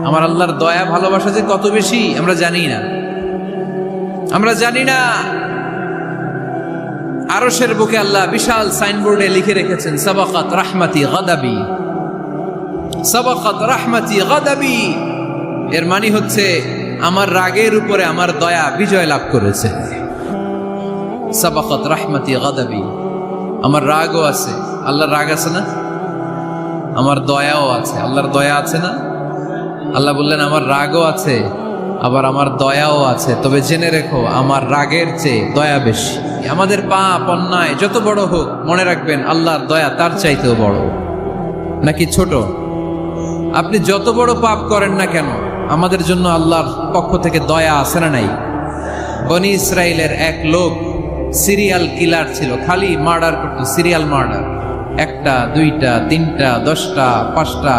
আমার আল্লাহর দয়া ভালোবাসা যে কত বেশি আমরা জানি না, আমরা জানি না। আরশের বুকে আল্লাহ বিশাল সাইনবোর্ডে লিখে রেখেছেন সাবাকাত রাহমাতি গাদাবি, সাবাকাত রাহমাতি গাদাবি। এর মানে হচ্ছে আমার রাগের উপরে আমার দয়া বিজয় লাভ করেছে। সাবাকাত রাহমাতি গাদাবি, আমার রাগও আছে, আল্লাহর রাগ আছে না, আমার দয়াও আছে, আল্লাহর দয়া আছে না। আল্লাহ বললেন আমার রাগও আছে আবার আমার দয়াও আছে, তবে জেনে রেখো আমার রাগের চেয়ে দয়া বেশি। আমাদের পাপ অন্যায় যত বড় হোক মনে রাখবেন আল্লাহর দয়া তার চাইতেও বড়। নাকি ছোট? আপনি যত বড় পাপ করেন না কেন আমাদের জন্য আল্লাহর পক্ষ থেকে দয়া আছে না নাই? বনি ইসরাইলের এক লোক সিরিয়াল কিলার ছিল, খালি মার্ডার করতো, সিরিয়াল মার্ডার, একটা দুইটা তিনটা 10টা 5টা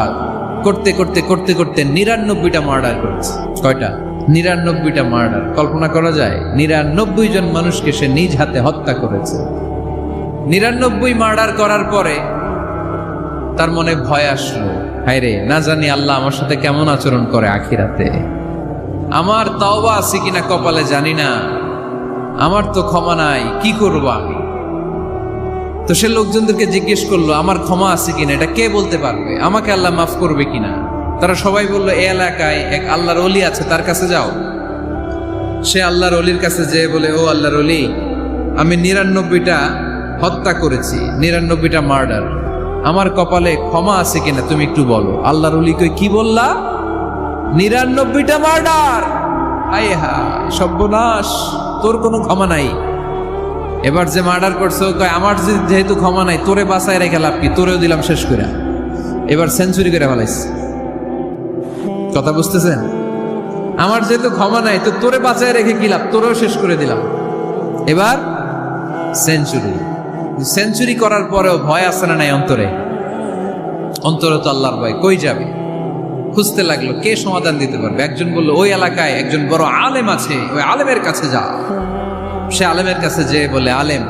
করতে করতে করতে করতে 99টা মার্ডার করেছে। কয়টা? 99টা মার্ডার। কল্পনা করা যায়? 99 জন মানুষকে সে নিজ হাতে হত্যা করেছে। 99 মার্ডার করার পরে তার মনে ভয় আসলো, হায় রে, না জানি আল্লাহ আমার সাথে কেমন আচরণ করে আখিরাতে, আমার তওবা আছে কিনা কপালে জানি না, আমার তো ক্ষমা নাই, কি করব আমি? তো সে লোকজনদেরকে জিজ্ঞেস করলো আমার ক্ষমা আছে কিনা, এটা কে বলতে পারবে, আমাকে আল্লাহ মাফ করবে কিনা? তারা সবাই বললো এই এলাকায় এক আল্লাহর ওলি আছে, তার কাছে যাও। সে আল্লাহর ওলির কাছে যেয়ে বলে, ও আল্লাহর ওলি, আমি 99টা হত্যা করেছি, 99টা মার্ডার, আমার কপালে ক্ষমা আছে কিনা তুমি একটু বলো। আল্লাহর ওলি কই, কি বললা? 99টা মার্ডার? আয় হায় সর্বনাশ, তোর কোনো ক্ষমা নাই। এবার যে মার্ডার করছো কয় আমার যেহেতু ক্ষমা নাই, তোরে বাঁচায় রেখে লাভ কি, তোরেও দিলাম শেষ করে। এবার সেঞ্চুরি করে ফেলাইছে। কথা বুঝতেছেন? আমার যেহেতু ক্ষমা নাই তো তোরে বাঁচায় রেখে কি লাভ, তোরেও শেষ করে দিলাম। এবার সেঞ্চুরি। সেঞ্চুরি করার পরেও ভয় আসে না নাই অন্তরে? অন্তরে তো আল্লাহর ভয়, কই যাবে? খুঁজতে লাগলো কে সমাধান দিতে পারবে। একজন বললো ওই এলাকায় একজন বড় আলেম আছে, ওই আলেমের কাছে যা। সে আলেমের কাছে যেয়ে বলে, আলেম,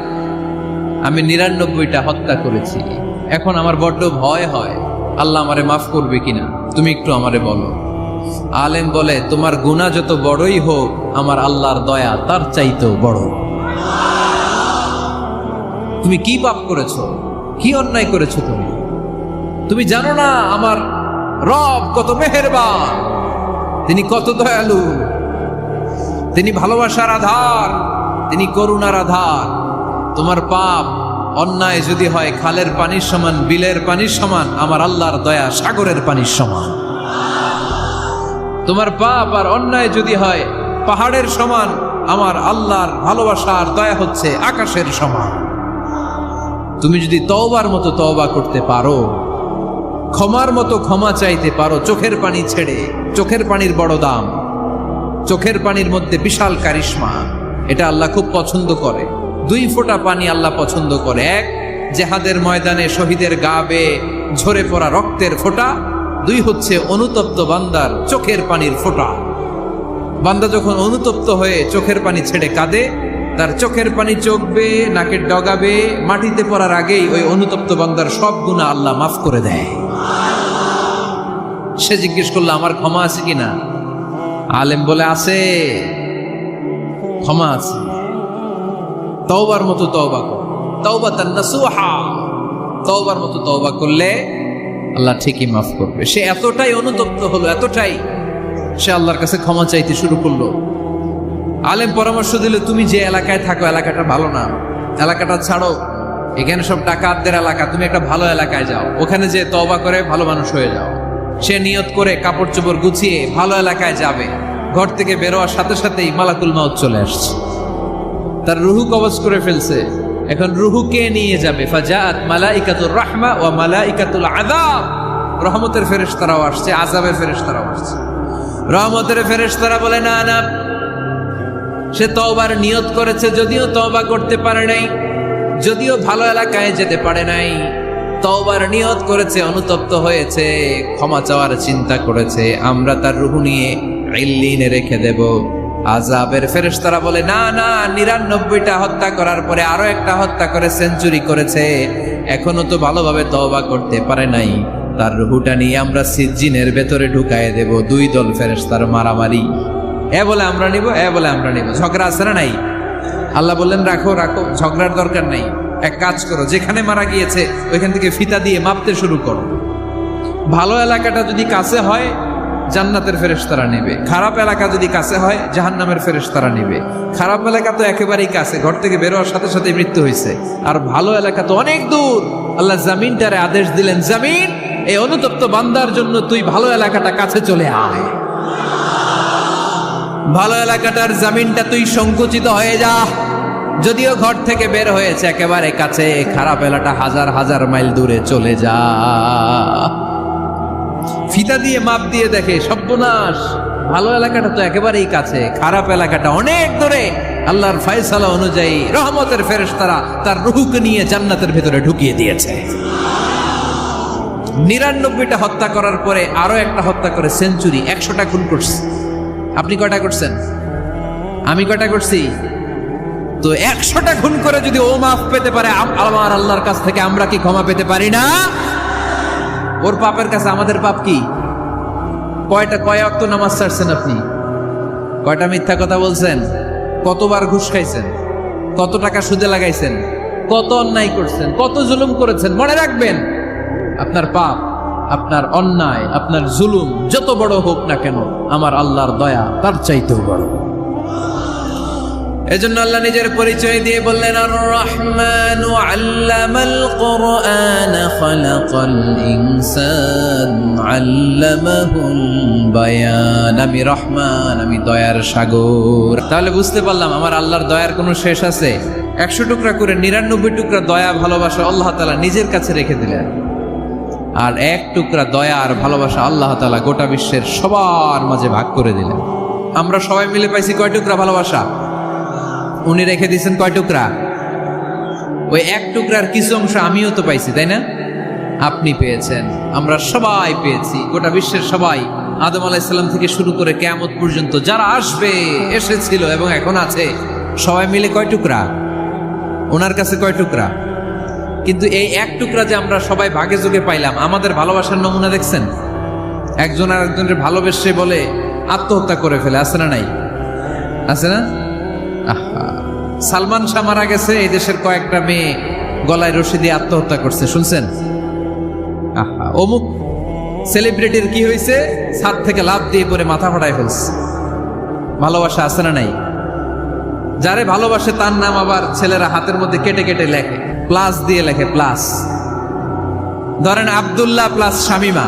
আমি 99টা হত্যা করেছি, এখন আমার বড্ড ভয় হয়, আল্লাহ আমারে মাফ করবে কিনা, তুমি একটু আমারে বলো। আলেম বলে, তোমার গুনাহ যত বড়ই হোক আমার আল্লাহর দয়া তার চাইতেও বড়। তুমি কি পাপ করেছো, কি অন্যায় করেছো তুমি? তুমি জানো না আমার রব কত মেহেরবান, তিনি কত দয়ালু, তিনি ভালোবাসার আধার, তিনি করুণার আধার। তোমার পাপ অন্যায় যদি হয় খালের পানির সমান, বিলের পানির সমান, আমার আল্লাহর দয়া সাগরের পানির সমান। তোমার পাপ আর অন্যায় যদি হয় পাহাড়ের সমান, আমার আল্লাহর ভালোবাসার দয়া হচ্ছে আকাশের সমান। তুমি যদি তওবার মতো তওবা করতে পারো, ক্ষমার মতো ক্ষমা চাইতে পারো, চোখের পানি ছেড়ে, চোখের পানির বড় দাম, চোখের পানির মধ্যে বিশাল কারিশমা, এটা আল্লাহ খুব পছন্দ করে। 2 ফোঁটা পানি আল্লাহ পছন্দ করে। এক, জেহাদের ময়দানে শহীদের গা বেয়ে ঝরে পড়া রক্তের ফোঁটা। 2 হচ্ছে অনুতপ্ত বান্দার চোখের পানির ফোঁটা। বান্দা যখন অনুতপ্ত হয়ে চোখের পানি ছেড়ে কাঁদে, তার চোখের পানি চোখ বেয়ে নাকের ডগা বেয়ে মাটিতে পড়ার আগেই ওই অনুতপ্ত বান্দার সব গুনাহ আল্লাহ মাফ করে দেয়। সে জিজ্ঞেস করলো আমার ক্ষমা আছে কিনা? আলেম বলে আছে, ক্ষমা আছে। তওবার মতো তওবা কর, তাওবাতান নাসুহা, তওবার মতো তওবা করলে আল্লাহ ঠিকই মাফ করবে। সে এতটাই অনুতপ্ত হলো, এতটাই, সে আল্লাহর কাছে ক্ষমা চাইতে শুরু করলো। আলেম পরামর্শ দিল, তুমি যে এলাকায় থাকো এলাকাটা ভালো না, এলাকাটা ছাড়ো, এখানে সব ডাকাতদের এলাকা, তুমি একটা ভালো এলাকায় যাও, ওখানে যে তওবা করে ভালো মানুষ হয়ে যাও। সে নিয়ত করে কাপড় চোপড় গুছিয়ে ভালো এলাকায় যাবে। ঘর থেকে বেরোয়ার সাথে সাথেই মালাকুল মাউত চলে আসছে, তার রুহু কবজ করে ফেলছে। এখন রুহু কে নিয়ে যাবে? ফাজাত মালাইকাতুর রাহমা ওয়া মালাইকাতুল আযাব। রহমতের ফেরেশতারাও আসছে, আযাবের ফেরেশতারাও আসছে। রহমতের ফেরেশতারা বলে না না, সে তওবার নিয়ত করেছে, যদিও তওবা করতে পারে নাই, যদিও ভালো এলাকায় যেতে পারে নাই, তওবার নিয়ত করেছে, অনুতপ্ত হয়েছে, ক্ষমা চাওয়ার চিন্তা করেছে, আমরা তার রুহু নিয়ে ইল্লিনে রেখে দেব। আযাবের ফেরেশতারা বলে না না, 99টা হত্যা করার পরে আরো একটা হত্যা করে সেঞ্চুরি করেছে, এখনো তো ভালোভাবে তওবা করতে পারে নাই, তার রুহুটা নিয়ে আমরা সিজ্জিনের ভেতরে ঢুকায় দেব। দুই দল ফেরেশতার মারামারি, এ বলে আমরা নিব, এ বলে আমরা নিব। ঝগড়া আছে না নাই? আল্লাহ বললেন রাখো রাখো, ঝগড়ার দরকার নাই। এক কাজ করো, যেখানে মারা গিয়েছে ওইখান থেকে ফিতা দিয়ে মাপতে শুরু করো। ভালো এলাকাটা যদি কাছে হয় জান্নাতের ফেরেশতারা নেবে, খারাপ এলাকা যদি কাছে হয় জাহান্নামের ফেরেশতারা নেবে। খারাপ এলাকা তো একেবারেই কাছে, ঘর থেকে বের হওয়ার সাথে সাথে মৃত্যু হয়েছে। আর ভালো এলাকা তো অনেক দূর। আল্লাহ জামিনটারে আদেশ দিলেন, জামিন এই অনুতপ্ত বান্দার জন্য তুই ভালো এলাকাটা কাছে চলে আয়। ভালো এলাকাটার জামিনটা তুই সংকুচিত হয়ে যা। যদিও ঘর থেকে বের হয়েছে একেবারে কাছে, খারাপ এলাকা হাজার হাজার মাইল দূরে চলে যা। ফিতা দিয়ে মাপ দিয়ে দেখে সর্বনাশ, ভালো এলাকাটা তো একেবারেই কাছে, খারাপ এলাকাটা অনেক দূরে। আল্লাহর ফয়সালা অনুযায়ী রহমতের ফেরেশতারা তার রূহকে নিয়ে জান্নাতের ভিতরে ঢুকিয়ে দিয়েছে। 99টা হত্যা করার পরে আরো একটা হত্যা করে সেঞ্চুরি, 100টা খুন করছে। আপনি কয়টা করছেন? আমি কয়টা করছি? তো 100টা খুন করে যদি ও মাফ পেতে পারে আমার আল্লাহর কাছ থেকে, আমরা কি ক্ষমা পেতে পারি না? ওর পাপের কাছে আমাদের পাপ কি? কয় ওয়াক্ত নামাজ ছাড়ছেন আপনি? কয়টা মিথ্যা কথা বলছেন? কতবার ঘুষ খাইছেন? কত টাকা সুদে লাগাইছেন? কত অন্যায় করছেন? কত জুলুম করেছেন? মনে রাখবেন, আপনার পাপ, আপনার অন্যায়, আপনার জুলুম যত বড় হোক না কেন, আমার আল্লাহর দয়া তার চাইতেও বড়। এজন্য আল্লাহ নিজের পরিচয় দিয়ে বললেন, আর রহমানু আল্লামাল কুরআন খালাকাল ইনসান আল্লামাহুল বায়ান। আমি রহমান, আমি দয়ার সাগর। তাহলে বুঝতে পারলাম আমার আল্লাহর দয়ার কোনো শেষ আছে? 100 টুকরা করে 99 টুকরা দয়া ভালোবাসা আল্লাহ তাআলা নিজের কাছে রেখে দিলেন, আর 1 টুকরা দয়া আর ভালোবাসা আল্লাহ তাআলা গোটা বিশ্বের সবার মাঝে ভাগ করে দিলেন। আমরা সবাই মিলে পাইছি কয় টুকরা ভালোবাসা? উনি রেখে দিয়েছেন কয় টুকরা? ওই 1 টুকরার কিছু অংশ আমিও তো পাইছি, তাই না? আপনি পেয়েছেন, আমরা সবাই পেয়েছি, গোটা বিশ্বের সবাই, আদম আলাইহিস সালাম থেকে শুরু করে কিয়ামত পর্যন্ত যারা আসবে, এসেছিল এবং এখন আছে, সবাই মিলে কয় টুকরা? ওনার কাছে কয় টুকরা? কিন্তু এই 1 টুকরা যে আমরা সবাই ভাগে যোগে পাইলাম, আমাদের ভালোবাসার নমুনা দেখছেন? একজন আর একজনের ভালোবেসে বলে আত্মহত্যা করে ফেলে, আছে না নাই? আছে না? সালমান শাহ মারা গেছে, এই দেশের কয়েকটা মেয়ে গলায় রশি দিয়ে আত্মহত্যা করছে, শুনছেন? অমুক সেলিব্রিটির কি হয়েছে, ছাদ থেকে লাফ দিয়ে পরে মাথা ফাটায় ফেলছে। ভালোবাসা আছে না নাই? যারে ভালোবাসে তার নাম আবার ছেলেরা হাতের মধ্যে কেটে কেটে লেখে, প্লাস দিয়ে লেখে, প্লাস। ধরেন আব্দুল্লাহ প্লাস শামিমা,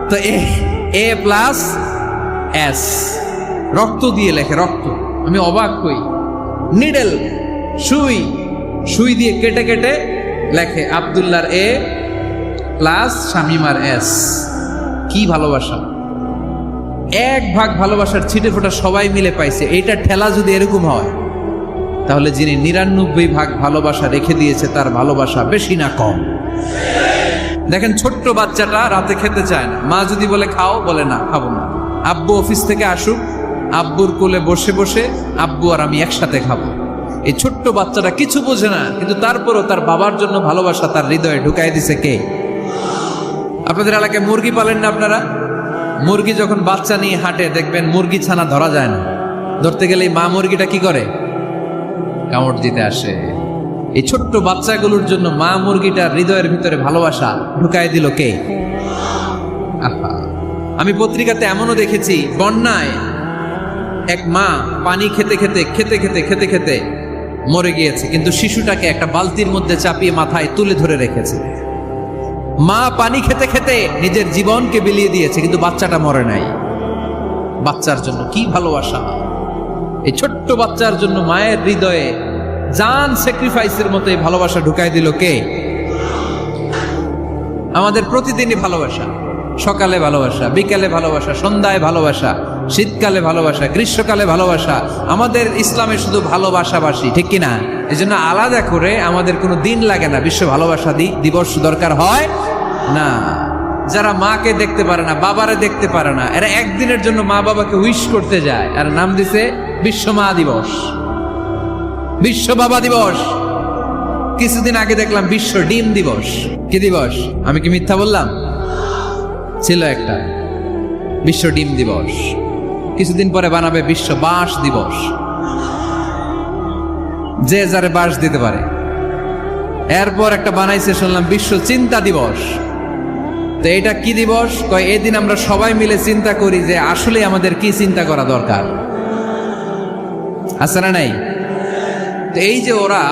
তো এ প্লাস এস, রক্ত দিয়ে লেখে, রক্ত। আমি অবাক হই, নিডেল, সুই দিয়ে কেটে কেটে লেখে আব্দুল্লাহর এ প্লাস শামিমার এস। কি ভালোবাসা! 1 ভাগ ভালোবাসার ছিটে ফোটা সবাই মিলে পাইছে। এইটা ঠেলা যদি এরকম হয়, তাহলে যিনি 99 ভাগ ভালোবাসা রেখে দিয়েছে তার ভালোবাসা বেশি না কম? দেখেন, ছোট্ট বাচ্চাটা রাতে খেতে চায় না, মা যদি বলে খাও, বলে না, খাবো না। আব্বু অফিস থেকে আসুক, আব্বুর কোলে বসে বসে আব্বু আর আমি একসাথে খাবো। এই ছোট্ট বাচ্চাটা কিছু বোঝে না, কিন্তু তারপরও তার বাবার জন্য ভালোবাসা তার হৃদয়ে ঢুকাই দিছে কে? আপনাদের এলাকায় মুরগি পালেন না আপনারা? মুরগি যখন বাচ্চা নিয়ে হাঁটে, দেখবেন মুরগি ছানা ধরা যায় না, ধরতে গেলেই মা মুরগিটা কি করে? কামড় দিতে আসে। এই ছোট্ট বাচ্চাগুলোর জন্য মা মুরগিটার হৃদয়ের ভিতরে ভালোবাসা ঢুকাই দিল কে? আমি পত্রিকাতে এমনও দেখেছি, বন্যায় এক মা পানি খেতে খেতে মরে গিয়েছে, কিন্তু শিশুটাকে একটা বালতির মধ্যে চাপিয়ে মাথায় তুলে ধরে রেখেছে। মা পানি খেতে খেতে নিজের জীবনকে বিলিয়ে দিয়েছে, কিন্তু বাচ্চাটা মরে নাই। বাচ্চার জন্য কি ভালোবাসা! এই ছোট্ট বাচ্চার জন্য মায়ের হৃদয়ে জান স্যাক্রিফাইসের মতো এই ভালোবাসা ঢুকাই দিল কে? আমাদের প্রতিদিনই ভালোবাসা, সকালে ভালোবাসা, বিকালে ভালোবাসা, সন্ধ্যায় ভালোবাসা, শীতকালে ভালোবাসা, গ্রীষ্মকালে ভালোবাসা। আমাদের ইসলামে শুধু ভালোবাসাবাসী, ঠিক কিনা? এই জন্য আলাদা করে আমাদের কোনো দিন লাগে না, বিশ্ব ভালোবাসা দিবস দরকার হয় না। যারা মাকে দেখতে পারে না, বাবারে দেখতে পারে না, এরা একদিনের জন্য মা বাবাকে উইশ করতে যায়, আর নাম দিছে বিশ্ব মা দিবস, বিশ্ব বাবা দিবস। কিছুদিন আগে দেখলাম বিশ্ব ডিম দিবস। কি দিবস? আমি কি মিথ্যা বললাম? ছিল একটা বিশ্ব ডিম দিবস। কিছুদিন পরে বানাবে বিশ্ব বাঁশ দিবস, যে যারে বাঁশ দিতে পারে। এরপর একটা বানাইছে শুনলাম বিশ্ব চিন্তা দিবস। তো এটা কি দিবস? কয় এই দিন আমরা সবাই মিলে চিন্তা করি যে আসলে আমাদের কি চিন্তা করা দরকার, আছে না নাই? তো এই যে ওরা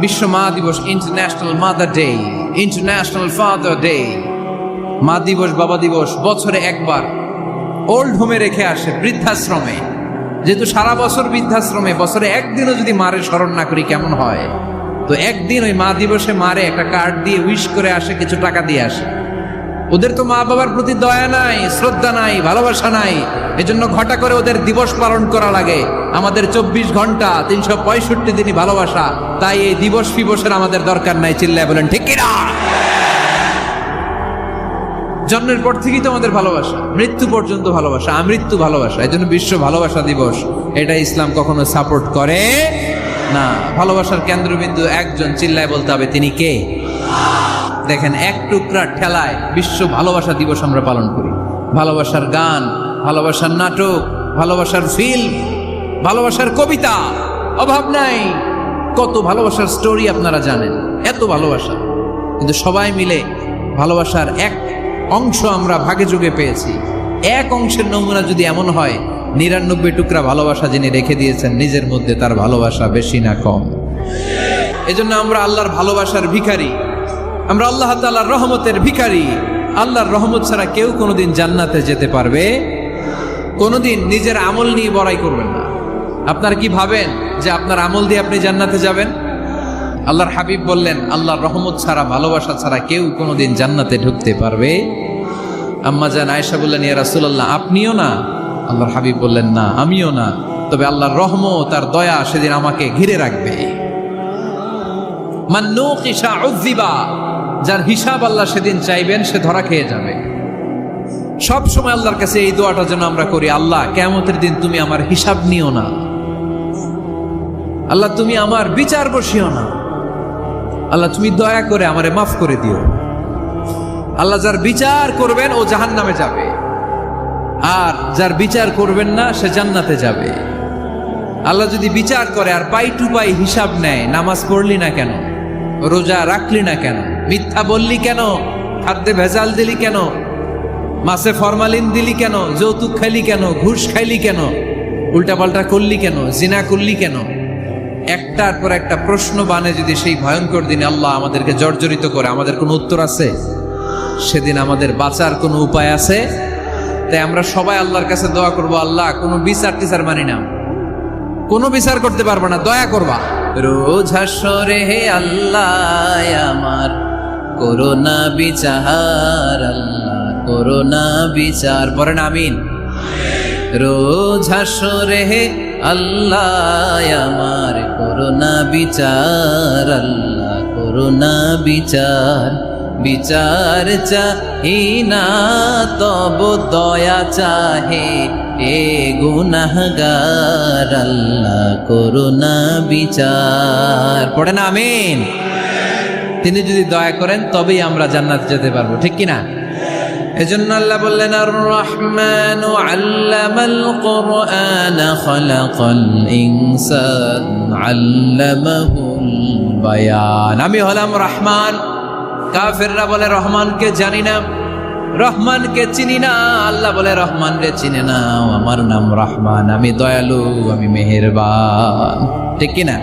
বিশ্ব মা দিবস, international mother day, international father day, মা দিবস বাবা দিবস বছরে একবার ওল্ড হোমে রেখে আসে, বৃদ্ধাশ্রমে। যেহেতু সারা বছর বৃদ্ধাশ্রমে, বছরে একদিনও যদি মারে স্মরণ না করি কেমন হয়? তো একদিন ওই মা দিবসে মারে একটা কার্ড দিয়ে উইশ করে আসে, কিছু টাকা দিয়ে আসে। ওদের তো মা বাবার প্রতি দয়া নাই, শ্রদ্ধা নাই, ভালোবাসা নাই, এজন্য ঘটা করে ওদের দিবস পালন করা লাগে। আমাদের 24 ঘন্টা 365 দিনই ভালোবাসা, তাই এই দিবস ফিবসের আমাদের দরকার নাই। চিল্লায় বলেন ঠিক কিনা? জন্মের পর থেকেই তো আমাদের ভালোবাসা, মৃত্যু পর্যন্ত ভালোবাসা, আমৃত্যু ভালোবাসা। এই জন্য বিশ্ব ভালোবাসা দিবস, এটা ইসলাম কখনো সাপোর্ট করে না। ভালোবাসার কেন্দ্রবিন্দু একজন, চিল্লায় বলতে হবে তিনি কে? দেখেন, এক টুকরা ঠেলায় বিশ্ব ভালোবাসা দিবস আমরা পালন করি। ভালোবাসার গান, ভালোবাসার নাটক, ভালোবাসার ফিল্ম, ভালোবাসার কবিতা, অভাব নাই। কত ভালোবাসার স্টোরি আপনারা জানেন, এত ভালোবাসা। কিন্তু সবাই মিলে ভালোবাসার এক অংশ আমরা ভাগে যোগে পেয়েছি। এক অংশের নমুনা যদি এমন হয়, 99 টুকরা ভালোবাসা যিনি রেখে দিয়েছেন নিজের মধ্যে, তার ভালোবাসা বেশি না কম? এজন্য আমরা আল্লাহর ভালোবাসার ভিখারি, আমরা আল্লাহ তাআলার রহমতের ভিখারি। আল্লাহর রহমত ছাড়া কেউ কোনোদিন জান্নাতে যেতে পারবে? কোনোদিন নিজের আমল নিয়ে বড়াই করবেন না। আপনারা কি ভাবেন যে আপনার আমল দিয়ে আপনি জান্নাতে যাবেন? আল্লাহর হাবিব বললেন, আল্লাহর রহমত ছাড়া, ভালোবাসা ছাড়া কেউ কোনোদিন জান্নাতে ঢুকতে পারবে? আম্মা জান আয়েশা বললেন, ইয়া রাসূলুল্লাহ, আপনিও না? আল্লাহর হাবিব বললেন, না, আমিও না, তবে আল্লাহর রহমত আর দয়া সেদিন আমাকে ঘিরে রাখবে। মান নুকিশা উযিবা, যার হিসাব আল্লাহ সেদিন চাইবেন সে ধরা খেয়ে যাবে। সব সময় আল্লাহর কাছে এই দোয়াটা যেন আমরা করি, আল্লাহ কিয়ামতের দিন তুমি আমার হিসাব নিও না, আল্লাহ তুমি আমার বিচার বসিও না, আল্লাহ তুমি দয়া করে আমারে মাফ করে দিও। আল্লাহ যার বিচার করবেন ও জাহান্নামে যাবে, আর যার বিচার করবেন না সে জান্নাতে যাবে। আল্লাহ যদি বিচার করে আর পাই টু পাই হিসাব নেয়, নামাজ পড়লি না কেন, রোজা রাখলি না কেন, মিথ্যা বললি কেন, খাদ্যে ভেজাল দিলি কেন, মাছে ফরমালিন দিলি কেন, যৌতুক খাইলি কেন, ঘুষ খাইলি কেন, উল্টাপাল্টা করলি কেন, জিনা করলি কেন, একটার পর একটা প্রশ্ন বানে যদি সেই ভয়ঙ্কর দিনে আল্লাহ আমাদেরকে জর্জরিত করে, আমাদের কোনো উত্তর আছে? সেদিন আমাদের বাঁচার কোনো উপায় আছে? তাই আমরা সবাই আল্লাহর কাছে দোয়া করবো, আল্লাহ কোনো বিচার টিচার মানি না, কোনো বিচার করতে পারবো না, দয়া করবা। রোজ হাসরে হে আল্লাহ আমার করোনা বিচার, আল্লাহ করোনা বিচার, পড়েন আমিন। রোজ হাসরে হে আল্লাহ আমার করোনা বিচার, আল্লাহ করোনা বিচার, বিচার চাহি না তব দয়া চাহে এ গুনাহগার, আল্লাহ করোনা বিচার, পড়েন আমিন। তিনি যদি দয়া করেন তবেই আমরা জান্নাত যেতে পারবো, ঠিক কিনা? এজন্য আল্লাহ বললেন, আর রহমানু আল্লামাল কুরআন খালাকাল ইনসান আল্লামাহুল বায়ান। আমি হলাম রহমান। কাফেররা বলে রহমানকে জানি না, রহমানকে চিনি না। আল্লাহ বলে রহমান রে চিনে না, আমার নাম রহমান, আমি দয়ালু, আমি মেহেরবান, ঠিক কিনা?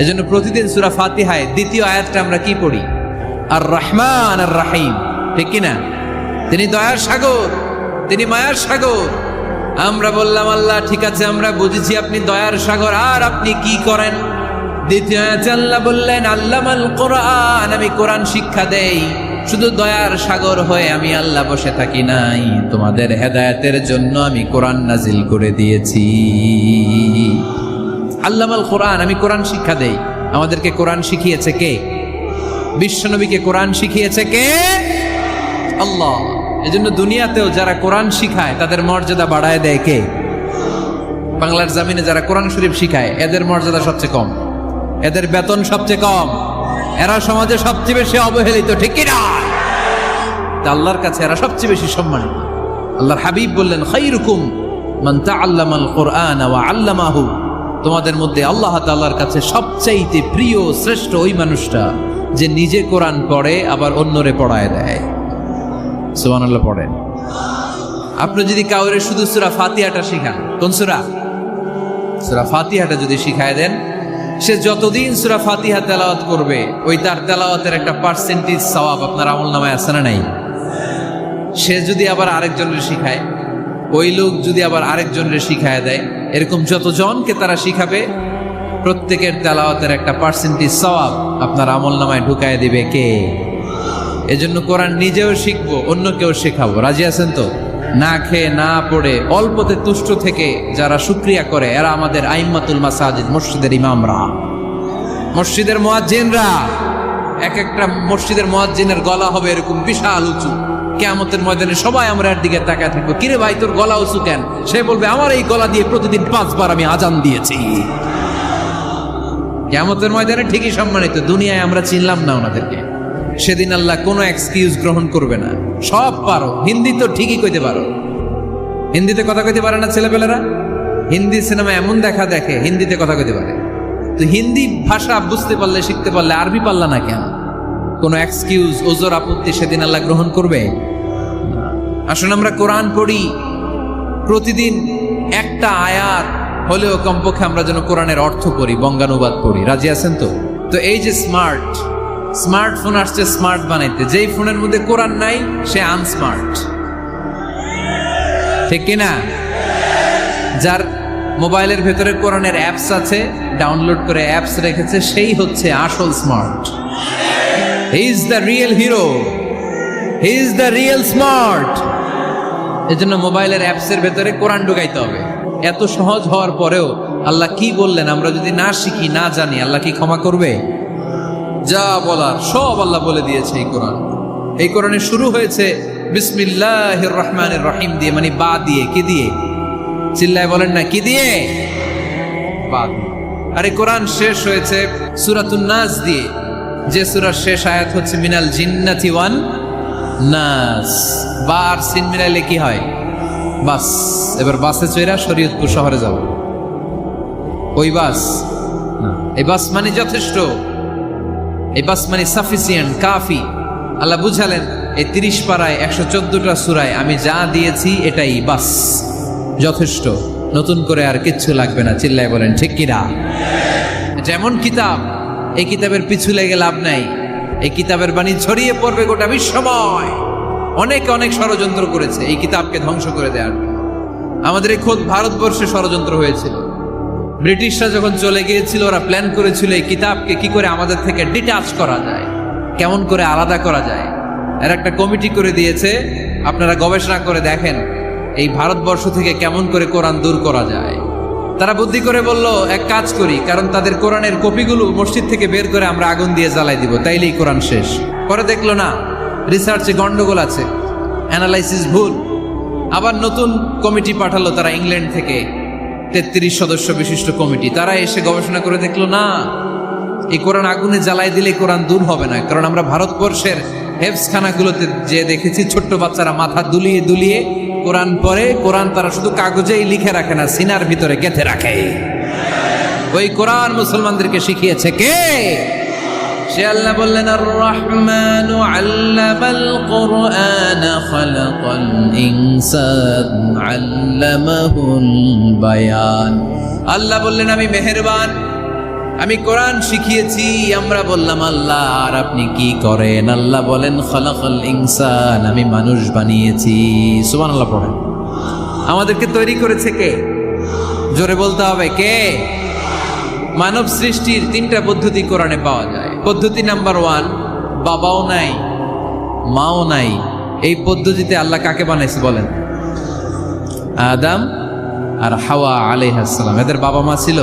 এজন্য প্রতিদিন সূরা ফাতিহায় দ্বিতীয় আয়াতটা আমরা কি পড়ি? আর রহমান আর রাহিম, ঠিক কিনা? তিনি দয়ার সাগর, তিনি মায়ার সাগর। আমরা বললাম, আল্লাহ ঠিক আছে, আমরা বুঝেছি আপনি দয়ার সাগর, আর আপনি কি করেন? দ্বিতীয় আয়াতে আল্লাহ বললেন, আল্লামাল কোরআন, আমি কোরআন শিক্ষা দেই। শুধু দয়ার সাগর হয়ে আমি আল্লাহ বসে থাকি নাই, তোমাদের হেদায়েতের জন্য আমি কোরআন নাজিল করে দিয়েছি। আল্লামাল কোরআন, আমি কোরআন শিক্ষা দেই। আমাদেরকে কোরআন শিখিয়েছে কে? বিশ্বনবীকে কোরআন শিখিয়েছে কে? আল্লাহ। এজন্য দুনিয়াতেও যারা কোরআন শিখায় তাদের মর্যাদা বাড়ায় দেয় কে? বাংলার জমিনে যারা কোরআন শরীফ শিখায় এদের মর্যাদা সবচেয়ে কম, এদের বেতন সবচেয়ে কম। এরা সমাজে সবচেয়ে বেশি অবহেলিত, ঠিক কি না? আল্লাহর কাছে এরা সবচেয়ে বেশি সম্মানিত। আল্লাহর হাবিব বললেন, খায়রুকুম মান তাআল্লামাল কুরআনা ওয়া আল্লামাহু। তোমাদের মধ্যে আল্লাহ তাআলার কাছে সবচাইতে প্রিয় শ্রেষ্ঠ ওই মানুষটা যে নিজে কোরআন পড়ে আবার অন্যরে পড়ায় দেয়। সুবহানাল্লাহ পড়েন। আপনি যদি কাউরে শুধু সূরা ফাতিহাটা শিখান, কোন সূরা? সূরা ফাতিহাটা যদি শিখায় দেন, সে যতদিন সূরা ফাতিহা তেলাওয়াত করবে ওই তার তেলাওয়াতের একটা পার্সেন্টেজ সওয়াব আপনার আমলনামায় আছে না নাই? সে যদি আবার আরেকজনের শিখায়, ওই লোক যদি আবার আরেকজনের শিখায় দেয়, এরকম যতজনকে তারা শিখাবে প্রত্যেকের তেলাওয়াতের একটা পার্সেন্টেজ সওয়াব আপনার আমলনামায় ঢুকায় দিবে কে? এজন্য কোরআন নিজেও শিখবো, অন্যকেও শেখাবো। রাজি আছেন তো? না খেয়ে না পড়ে অল্পতে তুষ্ট থেকে যারা শুকরিয়া করে এরা আমাদের আইম্মাতুল মাসাজিদ, মসজিদের ইমামরা, মসজিদের মুয়াজ্জিনরা। এক একটা মসজিদের মুয়াজ্জিনের গলা হবে এরকম বিশাল উঁচু। কিয়ামতের ময়দানে সবাই আমরা এর দিকে তাকায় থাকবো, কিরে ভাই তোর গলা উঁচু কেন? সে বলবে, আমার এই গলা দিয়ে প্রতিদিন 5 বার আমি আজান দিয়েছি। কিয়ামতের ময়দানে ঠিকই সম্মানিত, দুনিয়ায় আমরা চিনলাম না ওনাদেরকে। সেদিন আল্লাহ কোনো এক্সকিউজ গ্রহণ করবে না। সব পারো, হিন্দি তো ঠিকই কইতে পারো। হিন্দিতে কথা কইতে পারে না ছেলেপেলেরা? হিন্দি সিনেমা এমন দেখা দেখে হিন্দিতে কথা কইতে পারে। তো হিন্দি ভাষা বুঝতে পারলে, শিখতে পারলে আরবি পারলা না কেন? কোনো এক্সকিউজ, ওজর, আপত্তি সেদিন আল্লাহ গ্রহণ করবে? আসুন আমরা কোরআন পড়ি, প্রতিদিন একটা আয়াত হলেও কমপক্ষে আমরা যেন কোরআনের অর্থ পড়ি, বঙ্গানুবাদ পড়ি। রাজি আছেন তো? তো এই যে স্মার্টফোন আসছে স্মার্ট বানাইতে, যেই ফোনের মধ্যে কোরআন নাই সে আনস্মার্ট, ঠিক কিনা? যার মোবাইলের ভেতরে কোরআনের অ্যাপস আছে, ডাউনলোড করে অ্যাপস রেখেছে, সেই হচ্ছে আসল smart. He is the real hero, he is the real smart. এজন্য মোবাইলের অ্যাপসের ভেতরে কোরআন ঢুকাইতে হবে। এত সহজ হওয়ার পরেও আল্লাহ কি বললেন আমরা যদি না শিখি, না জানি, আল্লাহ কি ক্ষমা করবে? যা বলার সব আল্লাহ বলে দিয়েছে এই কোরআন। এই কোরআনে শুরু হয়েছে বিসমিল্লাহির রহমানির রহিম দিয়ে, মানে বা দিয়ে। কি দিয়ে? চিল্লায় বলেন না, কি দিয়ে? বা দিয়ে। আর এই কোরআন শেষ হয়েছে সূরাতুন নাস দিয়ে, যে সূরার শেষ আয়াত হচ্ছে মিনাল জিন্নাতি ওয়ান নাস। বা আর সিন মিলাইলে কি হয়? বাস। এবার বাসে চড়া শরীয়তপুর শহরে যাব। ওই বাস না, এই বাস মানে যথেষ্ট, এই বাস মানে সাফিসিয়েন্ট, কাফি। আল্লাহ বুঝালেন এই 30 পারায় 114টা সূরায় আমি যা দিয়েছি এটাই বাস, যথেষ্ট, নতুন করে আর কিচ্ছু লাগবে না। চিল্লায় বলেন ঠিক কিনা? যেমন কিতাব, এই কিতাবের পিছু লেগে লাভ নাই। এই কিতাবের বাণী ছড়িয়ে পড়বে গোটা বিশ্বময়। অনেকে অনেক ষড়যন্ত্র করেছে এই কিতাবকে ধ্বংস করে দেওয়ার। আমাদের এই খোদ ভারতবর্ষে ষড়যন্ত্র হয়েছিল। ব্রিটিশরা যখন চলে গিয়েছিল, ওরা প্ল্যান করেছিল এই কিতাবকে কি করে আমাদের থেকে ডিটাচ করা যায়, কেমন করে আলাদা করা যায়। এর একটা কমিটি করে দিয়েছে, আপনারা গবেষণা করে দেখেন এই ভারতবর্ষ থেকে কেমন করে কোরআন দূর করা যায়। তারা বুদ্ধি করে বলল, এক কাজ করি, কারণ তাদের কোরআনের কপিগুলো মসজিদ থেকে বের করে আমরা আগুন দিয়ে জ্বালাই দিব, তাইলেই কোরআন শেষ। পরে দেখলো না, রিসার্চে গন্ডগোল আছে, অ্যানালাইসিস ভুল। আবার নতুন কমিটি পাঠালো তারা ইংল্যান্ড থেকে, 33 সদস্য বিশিষ্ট কমিটি। তারা এসে গবেষণা করে দেখলো না, এই কোরআন আগুনে জ্বালাই দিলে কোরআন দূর হবে না। কারণ আমরা ভারতবর্ষের হেফজখানাগুলোতে যে দেখেছি, ছোট্ট বাচ্চারা মাথা দুলিয়ে দুলিয়ে কোরআন পড়ে। কোরআন তারা শুধু কাগজেই লিখে রাখে না, সিনার ভিতরে গেঁথে রাখে। ওই কোরআন মুসলমানদেরকে শিখিয়েছে কে? সে আল্লাহ বললেন, আর রহমানু আল্লামাল কুরআন খালাকাল ইনসান আল্লামাহুল বায়ান। আল্লাহ বললেন আমি মেহেরবান, আমি কোরআন শিখিয়েছি। আমরা বললাম আল্লাহ আর আপনি কি করেন? আল্লাহ বলেন খালাকাল ইনসান, আমি মানুষ বানিয়েছি। সুবহানাল্লাহ পড়েন। আমাদেরকে তৈরি করেছে কে? জোরে বলতে হবে কে? মানব সৃষ্টির 3টা পদ্ধতি কোরআনে পাওয়া যায়। পদ্ধতি নাম্বার 1, বাবাও নাই মাও নাই। এই পদ্ধতিতে আল্লাহ কাকে বানাইছে বলেন? আদম আর হাওয়া আলাইহিস সালাম, এদের বাবা মা ছিল।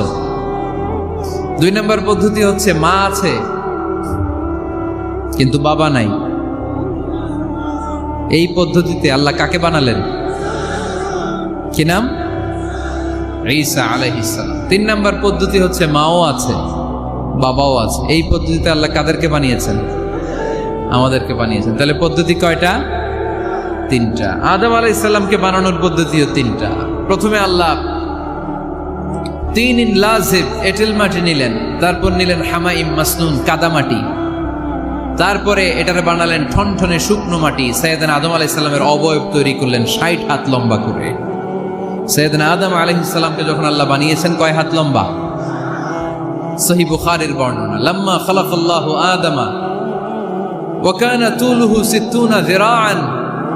2 নম্বর পদ্ধতি হচ্ছে মা আছে কিন্তু বাবা নাই। এই পদ্ধতিতে আল্লাহ কাকে বানালেন? কি নাম? ঈসা আলাইহিস সালাম। 3 নম্বর পদ্ধতি হচ্ছে মাও আছে বাবাও আছে। এই পদ্ধতিতে আল্লাহ কাদেরকে বানিয়েছেন? আমাদেরকে বানিয়েছেন। তাহলে পদ্ধতি কয়টা? তিনটা। আদম আলাইহিস সালামকে বানানোর পদ্ধতিও তিনটা। প্রথমে আল্লাহ তিন লাজিব এঁটেল মাটি নিলেন, তারপর নিলেন হামাইম মাসনুন কাদামাটি, তারপরে এটারে বানালেন ঠনঠনে শুকনো মাটি। সাইয়েদনা আদম আলাইহিস সালামের অবয়ব তৈরি করলেন 60 হাত লম্বা করে। সাইয়েদনা আদম আলাইহিস সালামকে যখন আল্লাহ বানিয়েছেন কয় হাত লম্বা? সহিহ বুখারীর বর্ণনা, লাম্মা খালাকাল্লাহু আদামা ওয়া কানা তুলুহু 60 যিরাআন।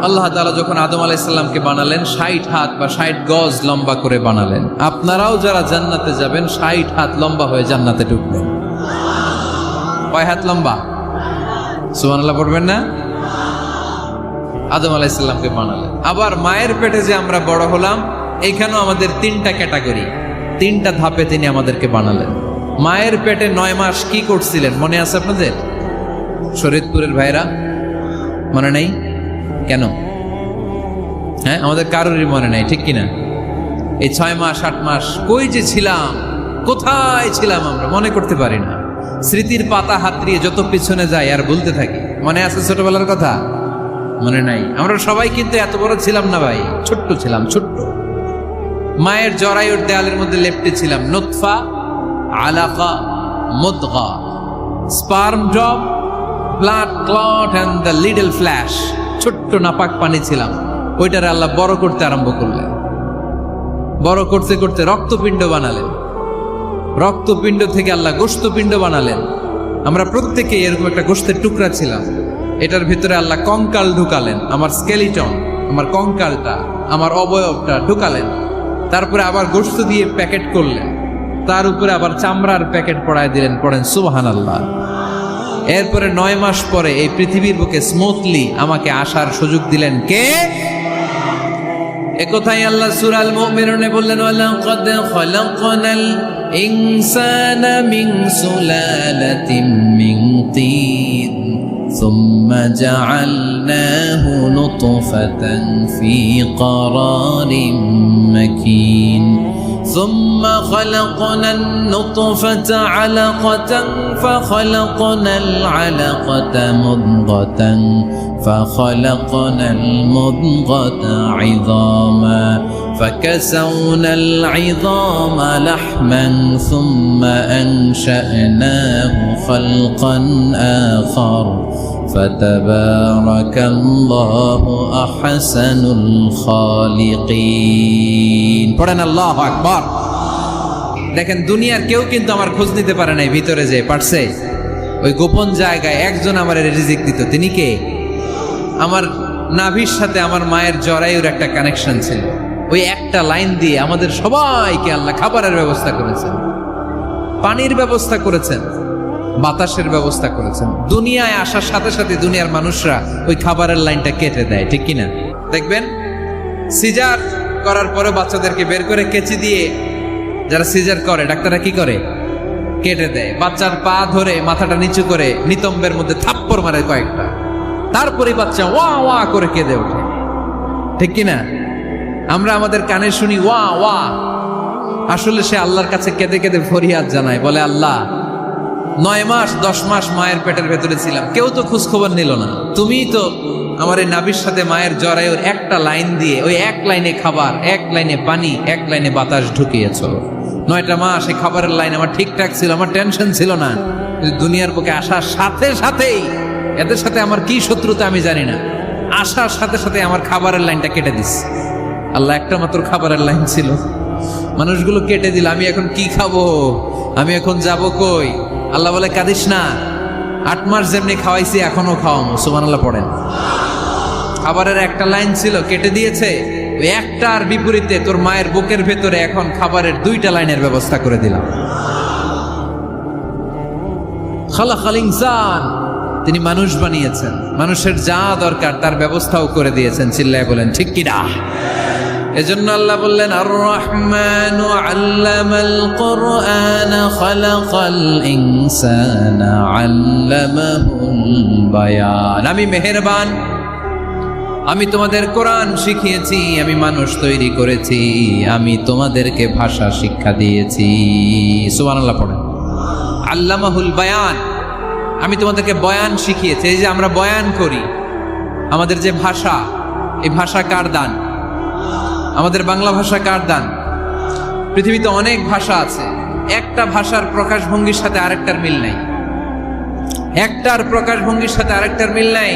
আল্লাহ তাআলা যখন আদম আলাইহিস সালামকে বানালেন 60 হাত বা 60 গজ লম্বা করে বানালেন। আপনারাও যারা জান্নাতে যাবেন 60 হাত লম্বা হয়ে জান্নাতে ঢুকবেন। কয় হাত লম্বা? সুবহানাল্লাহ পড়বেন না? আদম আলাইহিস সালামকে বানালেন। আবার মায়ের পেটে যে আমরা বড় হলাম, এইখানেও আমাদের তিনটা ক্যাটাগরি, তিনটা ধাপে তিনি আমাদেরকে বানালেন। মায়ের পেটে 9 মাস কি করছিলেন মনে আছে আপনাদের? শরীয়তপুরের ভাইরা মনে নেই কেন? হ্যাঁ, আমাদের কারোরই মনে নাই, ঠিক কিনা? এই 6 মাস 8 মাস কই যে ছিলাম, কোথায় ছিলাম আমরা মনে করতে পারি না। স্মৃতির পাতা হাতড়িয়ে যত পিছনে যাই আর ভুলতে থাকি। মনে আছে ছোটবেলার কথা? মনে নাই। আমরা সবাই কিন্তু এত বড় ছিলাম না ভাই, ছোট্ট ছিলাম, ছোট্ট। মায়ের জরায়ুর দেয়ালের মধ্যে লেপ্টে ছিলাম। নুতফা, আলাকা, মুদগা, sperm drop, blood clot and the little flesh. ছোট্ট নাপাক পানি ছিলাম। ওইটারে আল্লাহ বড় করতে আরম্ভ করলেন। বড় করতে করতে রক্তপিণ্ড বানালেন। রক্তপিণ্ড থেকে আল্লাহ গোশতপিণ্ড বানালেন। আমরা প্রত্যেকে এরকম একটা গোশতের টুকরা ছিলাম। এটার ভিতরে আল্লাহ কঙ্কাল ঢুকালেন, আমার স্কেলিটন, আমার কঙ্কালটা, আমার অবয়বটা ঢুকালেন। তারপরে আবার গোশত দিয়ে প্যাকেট করলেন, তার উপরে আবার চামড়ার প্যাকেট পড়ায় দিলেন। পড়েন সুবহানাল্লাহ। এরপরে 9 মাস পরে এই পৃথিবীর বুকে স্মুথলি আমাকে আসার সুযোগ দিলেন কে? একথাই আল্লাহ সূরা আল মুমিনুনে বললেন, ওয়ালাকাদ খালাকনাল ইনসানা মিন সুলালাতিন মিন তিন সুম্মা জাআলনাহু নুতফাতান ফি ক্বারারিন মাকিন ثم خلقنا النطفة علقة فخلقنا العلقة مضغة فخلقنا المضغة عظاما فكسونا العظام لحما ثم أنشأناه خلقا آخر فتبارك الله أحسن الخالقين। পড়েন আল্লাহু আকবার। দেখেন দুনিয়ার কেউ কিন্তু আমার খোঁজ নিতে পারে নাই, ভিতরে যে পারছে ওই গোপন জায়গায় একজন আমার রিজিক দিত। তিনি কে? আমার নাভির সাথে আমার মায়ের জরায়ুর একটা কানেকশন ছিল। ওই একটা লাইন দিয়ে আমাদের সবাইকে আল্লাহ খাবারের ব্যবস্থা করেছেন, পানির ব্যবস্থা করেছেন, বাতাসের ব্যবস্থা করেছেন। দুনিয়ায় আসার সাথে সাথে দুনিয়ার মানুষরা ওই খাবারের লাইনটা কেটে দেয়, ঠিক কিনা? দেখবেন সিজার করার পরে বাচ্চাদেরকে বের করে কেচি দিয়ে যারা সিজার করে ডাক্তাররা কি করে? কেটে দেয়। বাচ্চার পা ধরে মাথাটা নিচু করে নিতম্বের মধ্যে থাপ্পড় মারে কয়েকটা, তারপরে বাচ্চা ওয়া ওয়া করে কেঁদে ওঠে, ঠিক কিনা? আমরা আমাদের কানে শুনি ওয়া ওয়া, আসলে সে আল্লাহর কাছে কেঁদে কেঁদে ফরিয়াদ জানায়, বলে আল্লাহ 9 মাস 10 মাস মায়ের পেটের ভেতরে ছিলাম, কেউ তো খোঁজ খবর নিল না। তুমিই তো আমার এই নাভির সাথে মায়ের জরায়ুর একটা লাইন দিয়ে ওই এক লাইনে খাবার, এক লাইনে পানি, এক লাইনে বাতাস ঢুকিয়েছো। 9টা মাস এই খাবারের লাইন আমার ঠিকঠাক ছিল, আমার টেনশন ছিল না। দুনিয়ার বুকে আসার সাথে সাথেই, এদের সাথে আমার কি শত্রুতা আমি জানি না, আসার সাথে সাথে আমার খাবারের লাইনটা কেটে দিস। আল্লাহ একটা মাত্র খাবারের লাইন ছিল, মানুষগুলো কেটে দিল। আমি এখন কি খাবো? আমি এখন যাব কই? আল্লাহ বলে কাঁদিস না, 8 মাস যেমনি খাওয়াইছি এখনো খাওয়াবো। সুবহানাল্লাহ পড়েন। খাবারের একটা লাইন ছিল, কেটে দিয়েছে। ওই একটার বিপরীতে তোর মায়ের বুকের ভেতরে এখন খাবারের 2টা লাইনের ব্যবস্থা করে দিলাম। খালাকাল ইনসান, তিনি মানুষ বানিয়েছেন, মানুষের যা দরকার তার ব্যবস্থাও করে দিয়েছেন। চিল্লায় বলেন ঠিক কিনা? এজন্য আল্লাহ বললেন আর রহমানু আল্লামাল কুরআন খালাকাল ইনসানা আল্লামাহুল বায়ান। আমি মেহেরবান, আমি তোমাদের কোরআন শিখিয়েছি, আমি মানুষ তৈরি করেছি, আমি তোমাদেরকে ভাষা শিক্ষা দিয়েছি। সুবহানাল্লাহ পড়েন। আল্লামাহুল বায়ান, আমি তোমাদেরকে বয়ান শিখিয়েছি। এই যে আমরা বয়ান করি, আমাদের যে ভাষা, এই ভাষা কার দান? আমাদের বাংলা ভাষা কার দান? পৃথিবীতে অনেক ভাষা আছে, একটা ভাষার প্রকাশভঙ্গির সাথে আরেকটার মিল নাই। একটার প্রকাশভঙ্গির সাথে আরেকটার মিল নাই।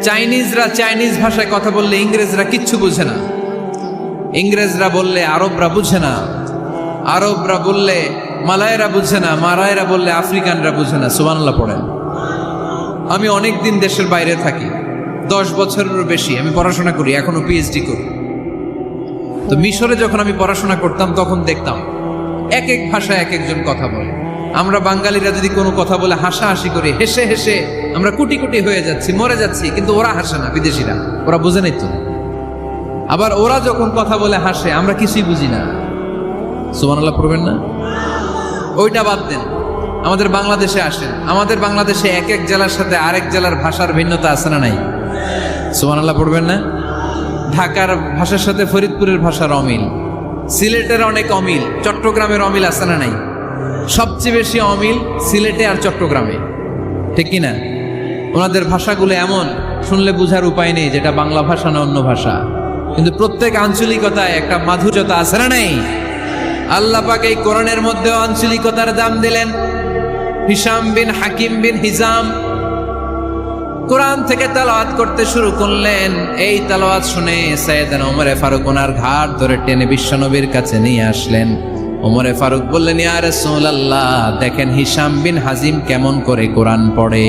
চাইনিজরা চাইনিজ ভাষায় কথা বললে ইংরেজরা কিচ্ছু বুঝে না, ইংরেজরা বললে আরবরা বুঝে না, আরবরা বললে মালায়রা বুঝে না, মালায়রা বললে আফ্রিকানরা বুঝে না। সুবহানাল্লাহ পড়েন। আমি অনেক দিন দেশের বাইরে থাকি, 10 বছরেরও বেশি আমি পড়াশোনা করি, এখনো পিএইচডি করি। তো মিশরে যখন আমি পড়াশোনা করতাম তখন দেখতাম এক এক ভাষায় এক একজন কথা বলে। আমরা বাঙালিরা যদি কোনো কথা বলে হাসাহাসি করি, হেসে হেসে আমরা কুটি কুটি হয়ে যাচ্ছি, মরে যাচ্ছি, কিন্তু ওরা হাসে না, বিদেশিরা, ওরা বুঝে নাই তো। আবার ওরা যখন কথা বলে হাসে, আমরা কিছুই বুঝি না। সুবহানাল্লাহ পড়বেন না? ওইটা বাদ দেন, আমাদের বাংলাদেশে আসেন। আমাদের বাংলাদেশে এক এক জেলার সাথে আরেক জেলার ভাষার ভিন্নতা আছে না নাই? সুবহানাল্লাহ পড়বেন না? ঢাকার ভাষার সাথে ফরিদপুরের ভাষার অমিল, সিলেটের অনেক অমিল, চট্টগ্রামের অমিল আছে না নাই? সবচেয়ে বেশি অমিল সিলেটে আর চট্টগ্রামে, ঠিক কিনা? ওনাদের ভাষাগুলো এমন, শুনলে বুঝার উপায় নেই যেটা বাংলা ভাষা না অন্য ভাষা, কিন্তু প্রত্যেক আঞ্চলিকতায় একটা মাধুর্যতা আছে না নাই? আল্লাহ পাক এই কোরআনের মধ্যে আঞ্চলিকতার দাম দিলেন। হিশাম বিন হাকিম বিন হিজাম কোরআন থেকে তেলাওয়াত করতে শুরু করলেন। এই তেলাওয়াত শুনে সাইয়েদনা ওমরে ফারুক ওনার ঘাট ধরে টেনে বিশ্বনবীর কাছে নিয়ে আসলেন। ওমরে ফারুক বললেন, ইয়া রাসূলুল্লাহ, দেখেন হিশাম বিন হাজিম কেমন করে কোরআন পড়ে,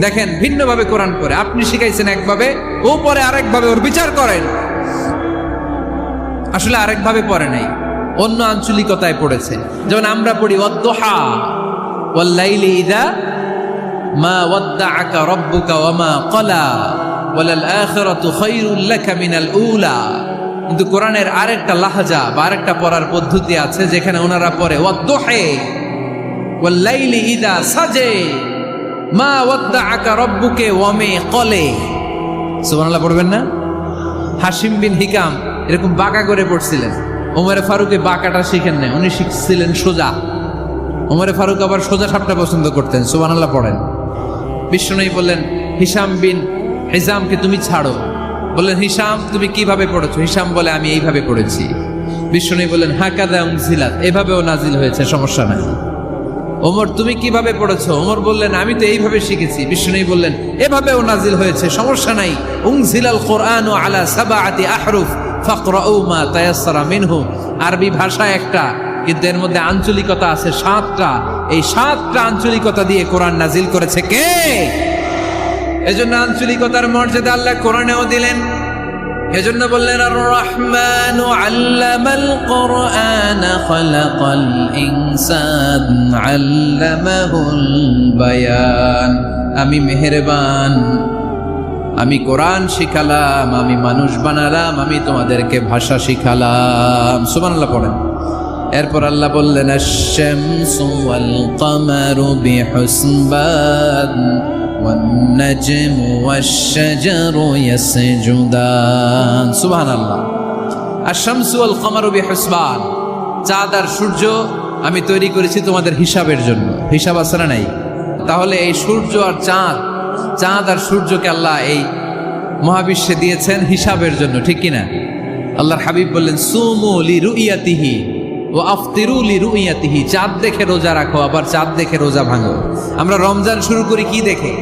দেখেন ভিন্নভাবে কোরআন পড়ে। আপনি শিখাইছেন একভাবে, ও পড়ে আরেকভাবে, ওর বিচার করেন। আসলে আরেকভাবে পড়ে নাই, অন্য আঞ্চলিকতায় পড়েছে। যেমন আমরা পড়ি ওয়াদ্দুহা ওয়াল লাইলি ইযা মা ওয়াদ্দাআকা রাব্বুকা ওয়া মা ক্বালা ওয়ালাল আখিরাতু খায়রুল লাকা মিনাল উলা। কিন্তু কোরআনের আরেকটা লাহজা বা আরেকটা পড়ার পদ্ধতি আছে, যেখানে ওনারা পড়ে ওয়াদ্দুহি ওয়াল লাইলি ইযা সাজে মা ওয়াদ্দাআকা রাব্বুকা ওয়া মা ক্বালা। সুবহানাল্লাহ পড়বেন না? হাশিম বিন হিকাম এরকম বাঁকা করে পড়ছিলেন। ওমরে ফারুকে বাঁকাটা শিখেন না, উনি শিখছিলেন সোজা। ওমরে ফারুক আবার সোজা সাপটা পছন্দ করতেন। সুবহানাল্লাহ পড়েন। বিশ্বনবী বললেন, হিশাম বিন হিজামকে তুমি ছাড়ো। বললেন, হিশাম তুমি কিভাবে পড়েছো? হিশাম বলে, আমি এইভাবে পড়েছি। বিশ্বনবী বললেন, হাকাদা উনজিলাত, এভাবেও নাজিল হয়েছে, সমস্যা নাই। ওমর তুমি কিভাবে পড়েছো? ওমর বললেন, আমি তো এইভাবে শিখেছি। বিশ্বনবী বললেন, এভাবেও নাজিল হয়েছে, সমস্যা নাই। উনজিলাল কোরআনু আলা সাবআতি আহরুফ ফাকরাউ মা তায়াসসারা মিনহু। আরবি ভাষা একটা, কিন্তু এর মধ্যে আঞ্চলিকতা আছে 7টা। এই 7টা আঞ্চলিকতা দিয়ে কোরআন নাজিল করেছে কে? এজন্য আঞ্চলিকতার মর্যাদা আল্লাহ কোরআনেও দিলেন। এজন্য বললেন, আর রহমানু আল্লামাল কোরআন খালাকাল ইনসান আল্লামাহুল বায়ান। আমি মেহেরবান, আমি কোরআন শিখালাম, আমি মানুষ বানালাম, আমি তোমাদেরকে ভাষা শিখালাম। সুবহানাল্লাহ পড়েন। এরপর আল্লাহ বললেন, আশ-শামসু ওয়াল কামারু বিহুসবান ওয়ান নাজমু ওয়াশ-শাজারু ইয়াসজুদান। সুবহানাল্লাহ। আশ-শামসু ওয়াল কামারু বিহুসবান, চাঁদ আর সূর্য আমি তৈরি করেছি তোমাদের হিসাবের জন্য। হিসাব আছে না নাই? তাহলে এই সূর্য আর চাঁদ, চাঁদ আর সূর্যকে আল্লাহ এই মহাবিশ্বে দিয়েছেন হিসাবের জন্য, ঠিক কিনা? আল্লাহর হাবিব বললেন, সুমু লিরুইয়াতিহি ওয়া আফতিরু লিরুইয়াতিহি। চাঁদ দেখে রোজা রাখো, আবার চাঁদ দেখে রোজা ভাঙো। আমরা রমজান শুরু করি কি দেখে?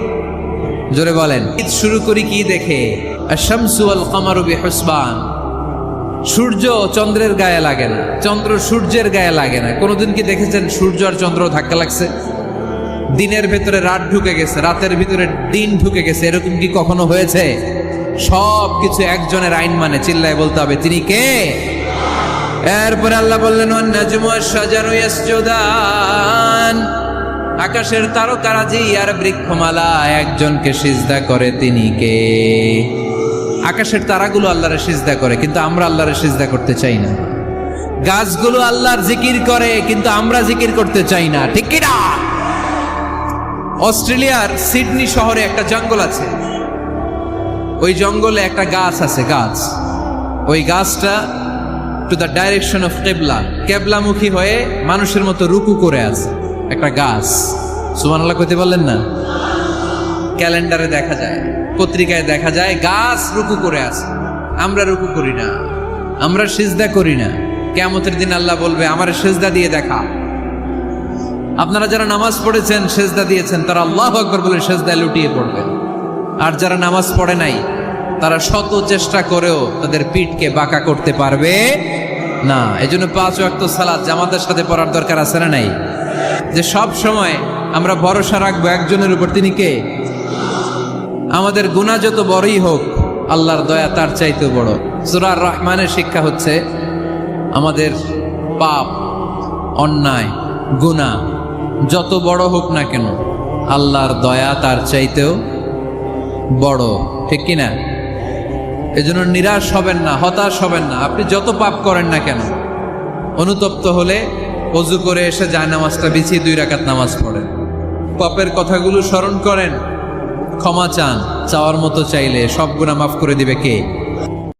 জোরে বলেন। ঈদ শুরু করি কি দেখে? আশ-শামসু ওয়াল কামারু বিহুসবান। সূর্য চন্দ্রের গায়ে লাগে না, চন্দ্র সূর্যের গায়ে লাগে না। কোনোদিন কি দেখেছেন সূর্য আর চন্দ্র ধাক্কা লাগছে? দিনের ভেতরে রাত ঢুকে গেছে, রাতের ভিতরে দিন ঢুকে গেছে, এরকম কি কখনো হয়েছে? সব কিছু একজনের আইন মানে, চিল্লায় বলতে হবে, তিনি কে? এরপরে আল্লাহ বললেন, ওয়ান নাজমু ওয়াশ-শাজারু ইয়াসজুদান। আকাশের তারকারাজি আর বৃক্ষমালা একজনকে সিজদা করে, তিনি কে? আকাশের তারাগুলো আল্লাহরে সিজদা করে, কিন্তু আমরা আল্লাহরে সিজদা করতে চাই না। গাছগুলো আল্লাহর জিকির করে, কিন্তু আমরা জিকির করতে চাই না, ঠিক কি না? অস্ট্রেলিয়ার সিডনি শহরে একটা জঙ্গল আছে। ওই জঙ্গলে একটা গাছ আছে, গাছ। ওই গাছটা টু দ্য ডাইরেকশন অফ কেবলা, কেবলামুখী হয়ে মানুষের মতো রুকু করে আছে একটা গাছ। সুবহানাল্লাহ কইতে বললেন না? ক্যালেন্ডারে দেখা যায়, পত্রিকায় দেখা যায় গাছ রুকু করে আছে। আমরা রুকু করি না, আমরা সিজদা করি না। কিয়ামতের দিন আল্লাহ বলবে আমার সিজদা দিয়ে দেখা। আপনারা যারা নামাজ পড়েছেন, সিজদা দিয়েছেন, তারা আল্লাহু আকবার বলে সিজদায় লুটিয়ে পড়বেন। আর যারা নামাজ পড়ে নাই, তারা শত চেষ্টা করেও তাদের পিঠকে বাঁকা করতে পারবে না। এজন্য 5 ওয়াক্ত সালাত জামাতের সাথে পড়ার দরকার আছে না নাই? যে সব সময় আমরা ভরসা রাখবো একজনের উপর, তিনি কে? আমাদের গুনাহ যত বড়ই হোক, আল্লাহর দয়া তার চাইতেও বড়। সূরা আর রহমানের শিক্ষা হচ্ছে আমাদের পাপ, অন্যায়, গুনাহ যত বড় হোক না কেন, আল্লাহর দয়া তার চাইতেও বড়, ঠিক কিনা? এজন্য নিরাশ হবেন না, হতাশ হবেন না। আপনি যত পাপ করেন না কেন, অনুতপ্ত হলে ওযু করে এসে জায়নামাজটা বিছিয়ে 2 রাকাত নামাজ পড়েন, পাপের কথাগুলো স্মরণ করেন, ক্ষমা চান। চাওয়ার মতো চাইলে সব গুনাহ মাফ করে দিবে কে?